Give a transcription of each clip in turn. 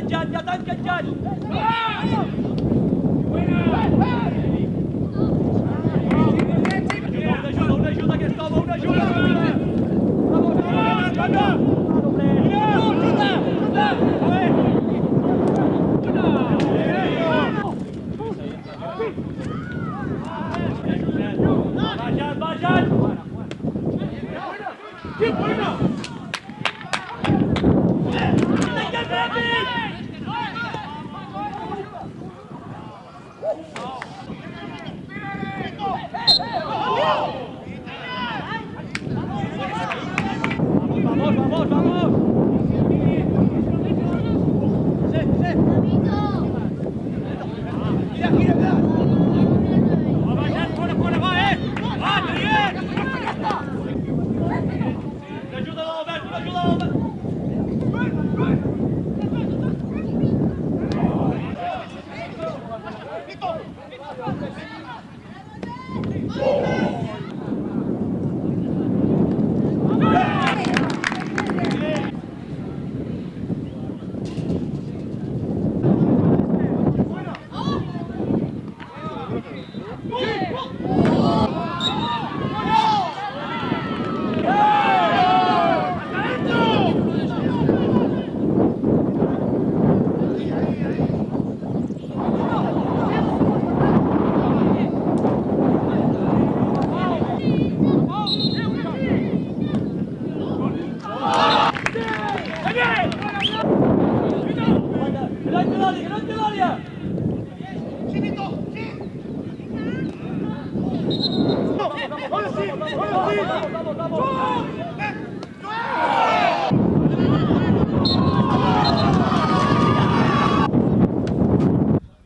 enganxat, ja t'ha enganxat! Una ajuda, aquest home, una ajuda! Baixat, baixat! ¡Qué buena! ¡Vamos, vamos, vamos! ¡Gira, gira, gira! ¡Va, baixat, fora, fora, va, ¡Va, Trier! L'ajuda de l'Albert, l'ajuda de l'Albert!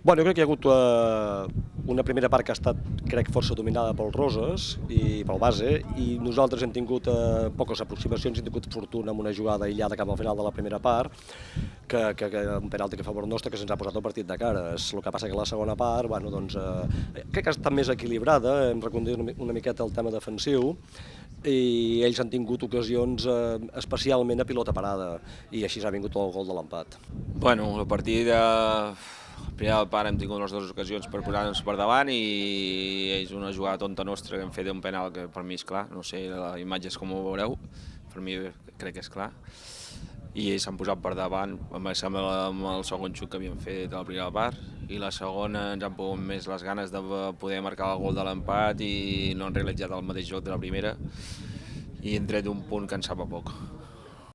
Bueno, jo crec que hi ha hagut una primera part que ha estat, crec, força dominada pels Roses i pel base, i nosaltres hem tingut poques aproximacions, hem tingut fortuna amb una jugada aïllada cap al final de la primera part, que un penalti que a favor nostre, que se'ns ha posat el partit de cares. El que passa que la segona part, bueno, doncs, crec que ha estat més equilibrada, hem recondit una miqueta el tema defensiu, i ells han tingut ocasions especialment a pilota parada, i així ha vingut el gol de l'empat. Bueno, el partit primer del part hem tingut les dues ocasions per posar-nos per davant i ells una jugada tonta nostra que hem fet un penal que per mi és clar, no sé, la imatge és com ho veureu, per mi crec que és clar. I ells s'han posat per davant, amb el segon xut que havíem fet a la primera part, i la segona ens han pogut més les ganes de poder marcar el gol de l'empat i no han realitzat el mateix joc de la primera i hem tret un punt que ens sap a poc.